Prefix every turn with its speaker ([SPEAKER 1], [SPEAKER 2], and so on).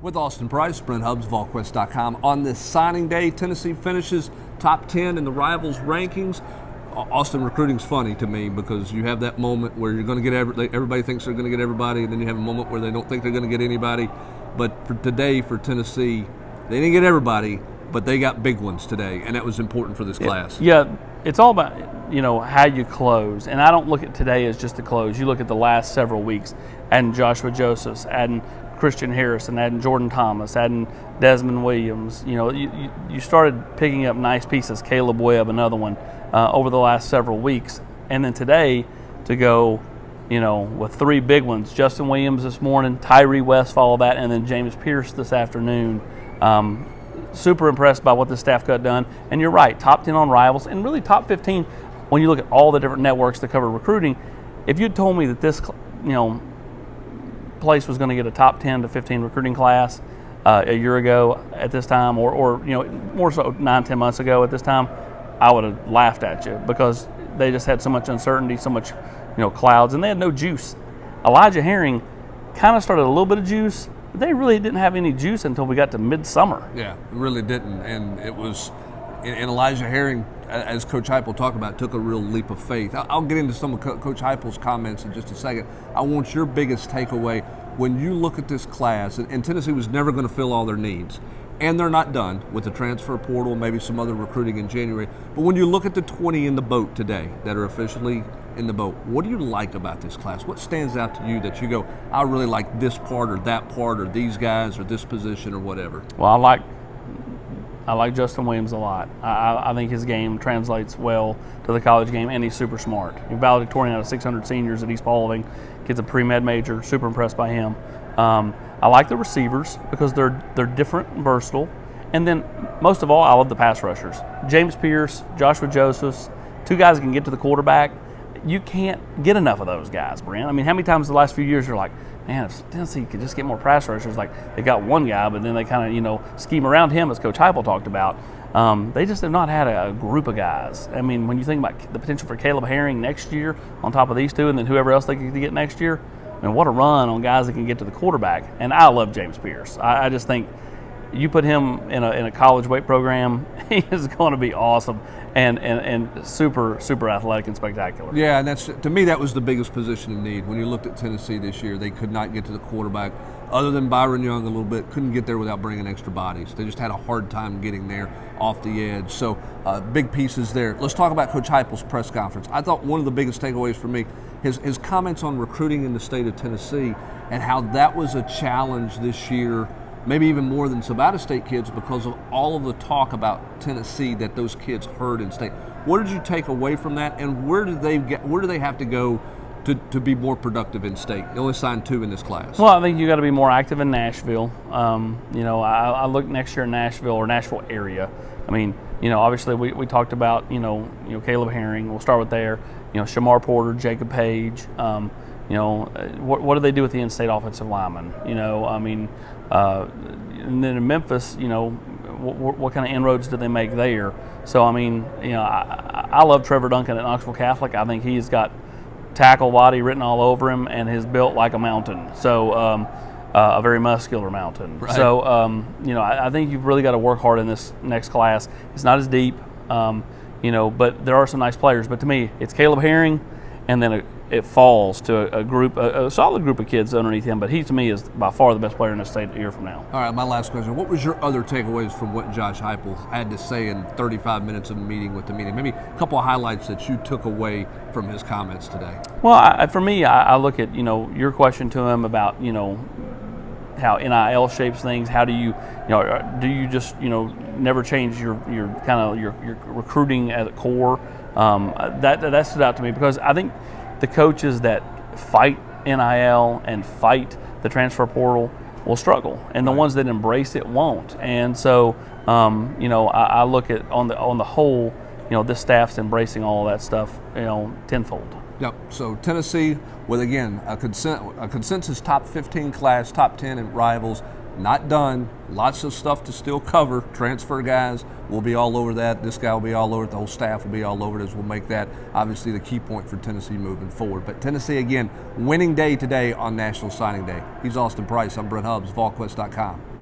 [SPEAKER 1] With Austin Price, Brent Hubbs, VolQuest.com. On this signing day, Tennessee finishes top 10 in the Rivals rankings. Austin, recruiting's funny to me because you have that moment where you're going to get everybody thinks they're going to get everybody, and then you have a moment where they don't think they're going to get anybody. But for today, for Tennessee, they didn't get everybody, but they got big ones today, and that was important for this class.
[SPEAKER 2] Yeah, it's all about, how you close. And I don't look at today as just the close. You look at the last several weeks, adding Joshua Josephs, adding Christian Harrison, adding Jordan Thomas, adding Desmond Williams. You started picking up nice pieces. Caleb Webb, another one, over the last several weeks. And then today to go, with three big ones. Justin Williams this morning, Tyree West followed that, and then James Pierce this afternoon. Super impressed by what the staff got done. And you're right, top 10 on Rivals, and really top 15 when you look at all the different networks that cover recruiting. If you'd told me that this, place was going to get a top 10 to 15 recruiting class a year ago at this time, or more so 9-10 months ago at this time, I would have laughed at you because they just had so much uncertainty, so much clouds, and they had no juice. Elijah Herring kind of started a little bit of juice. They really didn't have any juice until we got to midsummer.
[SPEAKER 1] Yeah, really didn't, and it was. And Elijah Herring, as Coach Hypel talked about, took a real leap of faith. I'll get into some of Coach Hypel's comments in just a second. I want your biggest takeaway when you look at this class, and Tennessee was never going to fill all their needs. And they're not done with the transfer portal, maybe some other recruiting in January. But when you look at the 20 in the boat today that are officially in the boat, what do you like about this class? What stands out to you that you go, I really like this part or that part or these guys or this position or whatever?
[SPEAKER 2] Well, I like Justin Williams a lot. I think his game translates well to the college game, and he's super smart. He's valedictorian out of 600 seniors at East Paulding. Kid's a pre-med major. Super impressed by him. I like the receivers because they're different and versatile. And then, most of all, I love the pass rushers. James Pierce, Joshua Josephs, two guys that can get to the quarterback. You can't get enough of those guys, Brent. I mean, how many times the last few years you're like, man, if Tennessee could just get more pass rushers, like they got one guy, but then they kind of, scheme around him, as Coach Hypel talked about. They just have not had a group of guys. I mean, when you think about the potential for Caleb Herring next year on top of these two and then whoever else they could get next year, what a run on guys that can get to the quarterback. And I love James Pierce. I just think you put him in a college weight program, he is going to be awesome and super, super athletic and spectacular.
[SPEAKER 1] Yeah, and that's, to me, that was the biggest position in need. When you looked at Tennessee this year, they could not get to the quarterback. Other than Byron Young a little bit, couldn't get there without bringing extra bodies. They just had a hard time getting there off the edge. So big pieces there. Let's talk about Coach Hypel's press conference. I thought one of the biggest takeaways for me, his comments on recruiting in the state of Tennessee and how that was a challenge this year, maybe even more than some out-of-state kids because of all of the talk about Tennessee that those kids heard in state. What did you take away from that, and where do they have to go to be more productive in state? They only signed 2 in this class.
[SPEAKER 2] Well, I think you got to be more active in Nashville. I look next year in Nashville or Nashville area. I mean, obviously we talked about Caleb Herring. We'll start with there. Shamar Porter, Jacob Page. What do they do with the in-state offensive linemen? And then in Memphis, what kind of inroads do they make there? So, I love Trevor Duncan at Knoxville Catholic. I think he's got tackle body written all over him and is built like a mountain. So, a very muscular mountain.
[SPEAKER 1] Right.
[SPEAKER 2] So, I think you've really got to work hard in this next class. It's not as deep, but there are some nice players. But to me, it's Caleb Herring, and then it falls to a solid group of kids underneath him. But he, to me, is by far the best player in the state a year from now.
[SPEAKER 1] All right, my last question. What was your other takeaways from what Josh Hypel had to say in 35 minutes of meeting with the media? Maybe a couple of highlights that you took away from his comments today.
[SPEAKER 2] Well, for me, I look at, your question to him about, how NIL shapes things. How do you, do you just, never change your recruiting at the core? That stood out to me because I think the coaches that fight NIL and fight the transfer portal will struggle, and the ones that embrace it won't. And so, I look at on the whole, this staff's embracing all of that stuff, tenfold.
[SPEAKER 1] Yep. So Tennessee with, again, a consensus top 15 class, top 10 in Rivals, not done. Lots of stuff to still cover. Transfer guys, we'll be all over that. This guy will be all over it. The whole staff will be all over it, as we'll make that obviously the key point for Tennessee moving forward. But Tennessee, again, winning day today on National Signing Day. He's Austin Price. I'm Brent Hubbs, VolQuest.com.